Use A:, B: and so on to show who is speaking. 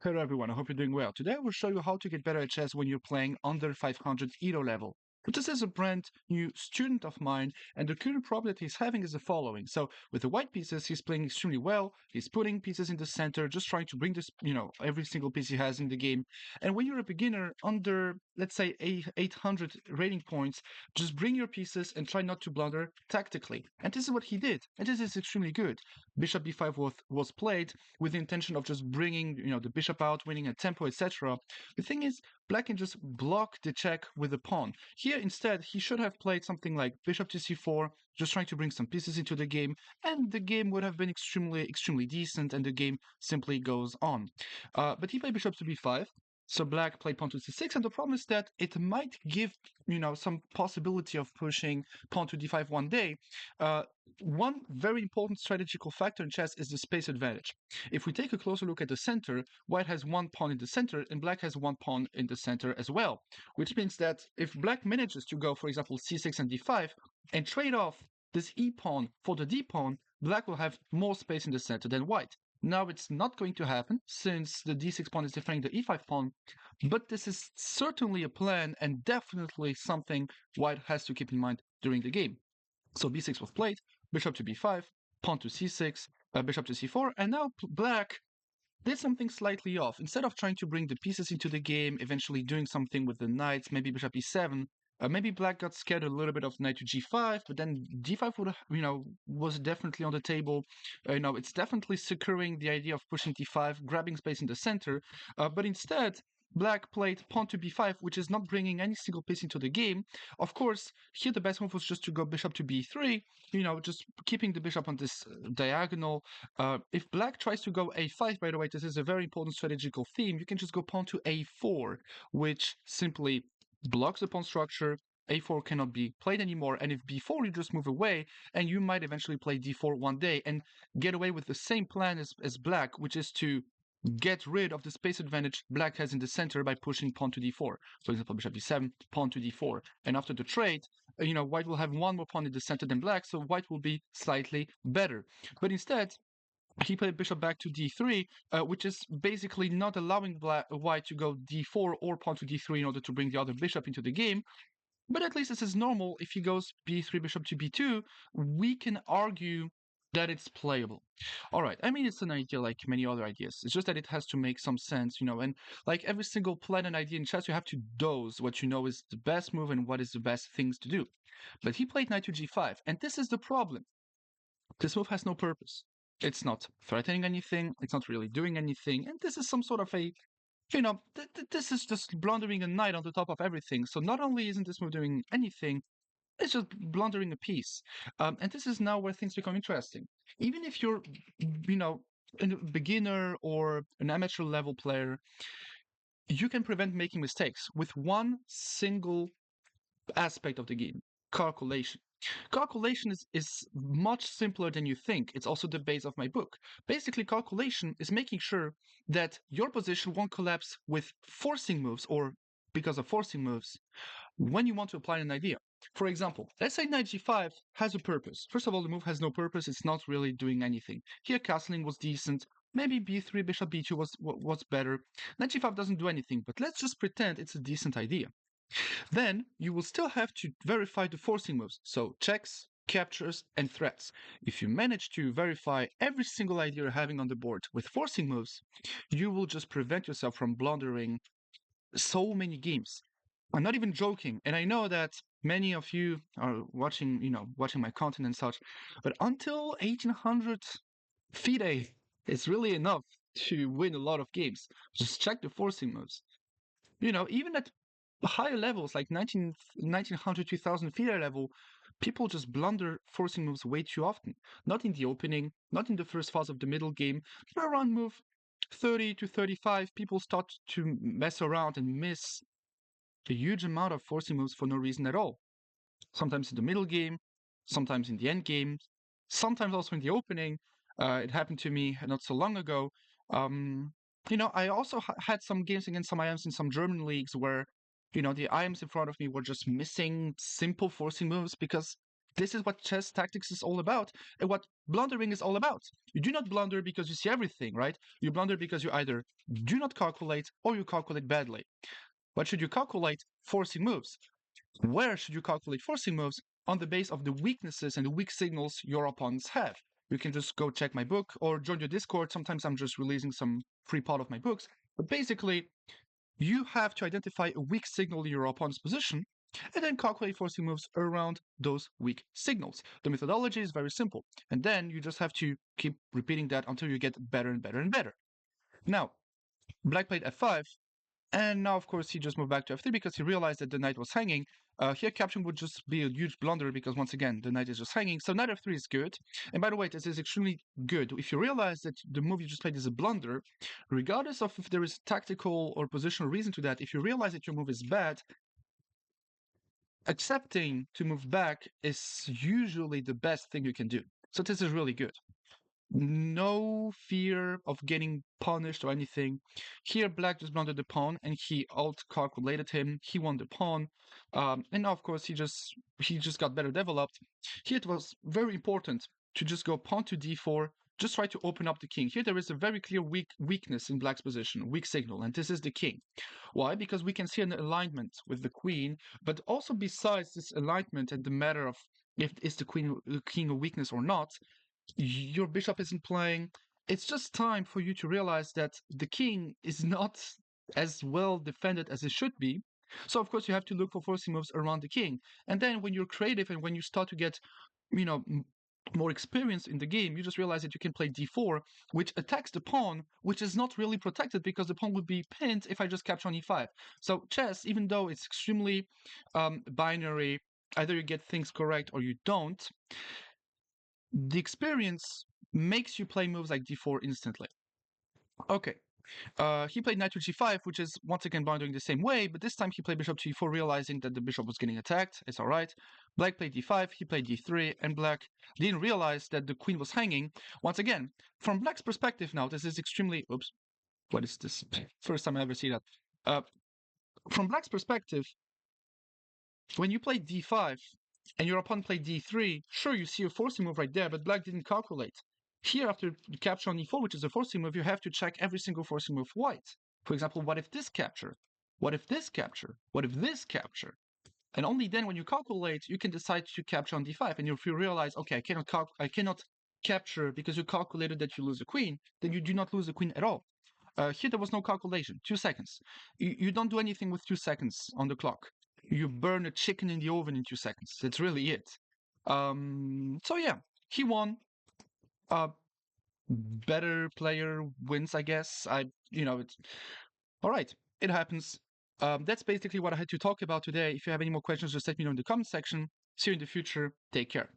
A: Hello everyone, I hope you're doing well. Today I will show you how to get better at chess when you're playing under 500 ELO level. But this is a brand new student of mine, and the current problem that he's having is the following. So with the white pieces, he's playing extremely well. He's putting pieces in the center, just trying to bring this, every single piece he has in the game. And when you're a beginner under, let's say, 800 rating points, just bring your pieces and try not to blunder tactically. And this is what he did, and this is extremely good. Bishop b5 was played with the intention of just bringing, the bishop out, winning a tempo, etc. The thing is, black can just block the check with the pawn. Here, instead, he should have played something like bishop to c4, just trying to bring some pieces into the game, and the game would have been extremely decent, and the game simply goes on. But he played bishop to b5. So black played pawn to c6, and the problem is that it might give, some possibility of pushing pawn to d5 one day. Uh, One very important strategical factor in chess is the space advantage. If we take a closer look at the center, white has one pawn in the center and black has one pawn in the center as well, which means that if black manages to go, for example, c6 and d5 and trade off this e pawn for the d pawn, black will have more space in the center than white. Now it's not going to happen since the d6 pawn is defending the e5 pawn, but this is certainly a plan and definitely something white has to keep in mind during the game. So b6 was played, bishop to b5, pawn to c6, bishop to c4, and now black did something slightly off. Instead of trying to bring the pieces into the game, eventually doing something with the knights, maybe bishop e7, maybe black got scared a little bit of knight to g5, but then d5 would, was definitely on the table. It's definitely securing the idea of pushing d5, grabbing space in the center. But instead, black played pawn to b5, which is not bringing any single piece into the game. Of course, here the best move was just to go bishop to b3, just keeping the bishop on this diagonal. If black tries to go a5, by the way, this is a very important strategical theme, you can just go pawn to a4, which simply blocks the pawn structure. A4 cannot be played anymore, and if b4, you just move away, and you might eventually play d4 one day and get away with the same plan as black, which is to get rid of the space advantage black has in the center by pushing pawn to d4. For example, bishop d7, pawn to d4. And after the trade, white will have one more pawn in the center than black, so white will be slightly better. But instead, he played bishop back to d3, which is basically not allowing white to go d4 or pawn to d3 in order to bring the other bishop into the game. But at least this is normal. If he goes b3, bishop to b2, we can argue that it's playable. All right, I mean, it's an idea like many other ideas. It's just that it has to make some sense, and like every single plan and idea in chess, you have to dose what you know is the best move and what is the best things to do. But he played knight to g5, and this is the problem. This move has no purpose. It's not threatening anything, it's not really doing anything, and this is some sort of a this is just blundering a knight on the top of everything. So not only isn't this move doing anything, it's just blundering a piece. And this is now where things become interesting. Even if you're, a beginner or an amateur level player, you can prevent making mistakes with one single aspect of the game: calculation. Calculation is much simpler than you think. It's also the base of my book. Basically, calculation is making sure that your position won't collapse with forcing moves or because of forcing moves when you want to apply an idea. For example, let's say knight g5 has a purpose. First of all, the move has no purpose. It's not really doing anything. Here, castling was decent. Maybe b3, bishop b2 was better. Knight g5 doesn't do anything, but let's just pretend it's a decent idea. Then you will still have to verify the forcing moves, so checks, captures, and threats. If you manage to verify every single idea you're having on the board with forcing moves, you will just prevent yourself from blundering so many games. I'm not even joking, and I know that many of you are watching, watching my content and such, but until 1800 FIDE, it's really enough to win a lot of games. Just check the forcing moves. Even at higher levels like 1900, 2000 FIDE level, people just blunder forcing moves way too often. Not in the opening, not in the first phase of the middle game, but around move 30 to 35, people start to mess around and miss a huge amount of forcing moves for no reason at all. Sometimes in the middle game, sometimes in the end game, sometimes also in the opening. It happened to me not so long ago. I also had some games against some IMs in some German leagues where, the IMs in front of me were just missing simple forcing moves because This is what chess tactics is all about and what blundering is all about. You do not blunder because you see everything, right? You blunder because you either do not calculate or you calculate badly. What should you calculate? Forcing moves. Where should you calculate forcing moves? On the base of the weaknesses and the weak signals your opponents have. You can just go check my book or join your Discord. Sometimes I'm just releasing some free part of my books. But basically, you have to identify a weak signal in your opponent's position and then calculate forcing moves around those weak signals. The methodology is very simple. And then you just have to keep repeating that until you get better and better and better. Now, Black played f5, and now, of course, he just moved back to f3 because he realized that the knight was hanging. Here, capturing would just be a huge blunder because, once again, the knight is just hanging. So knight f3 is good. And by the way, this is extremely good. If you realize that the move you just played is a blunder, regardless of if there is tactical or positional reason to that, if you realize that your move is bad, accepting to move back is usually the best thing you can do. So this is really good. No fear of getting punished or anything. Here, Black just blundered the pawn, and he out-calculated him. He won the pawn, and now, of course, he just got better developed. Here, it was very important to just go pawn to d4. Just try to open up the king. Here, there is a very clear weakness in Black's position, weak signal, and this is the king. Why? Because we can see an alignment with the queen, but also besides this alignment and the matter of if is the king a weakness or not, your bishop isn't playing. It's just time for you to realize that the king is not as well defended as it should be. So of course you have to look for forcing moves around the king. And then when you're creative and when you start to get, you know, more experience in the game, you just realize that you can play d4, which attacks the pawn, which is not really protected because the pawn would be pinned if I just capture on e5. So chess, even though it's extremely binary, either you get things correct or you don't, the experience makes you play moves like d4 instantly. Okay, he played knight to g5, which is once again bounding the same way, but this time he played bishop to e4, realizing that the bishop was getting attacked. It's all right. Black played d5, he played d3, and Black didn't realize that the queen was hanging. Once again, from Black's perspective now, this is extremely... Oops, what is this? First time I ever see that. From Black's perspective, when you play d5 and your opponent played d3, sure, you see a forcing move right there, but Black didn't calculate. Here, after capture on e4, which is a forcing move, you have to check every single forcing move for white. For example, what if this capture? What if this capture? What if this capture? And only then, when you calculate, you can decide to capture on d5. And if you realize, okay, I cannot capture because you calculated that you lose a queen, then you do not lose a queen at all. Here, there was no calculation. 2 seconds. You don't do anything with 2 seconds on the clock. You burn a chicken in the oven in 2 seconds. That's really it. So yeah, he won. Better player wins, I guess. It's all right. It happens. That's basically what I had to talk about today. If you have any more questions, just let me know in the comment section. See you in the future. Take care.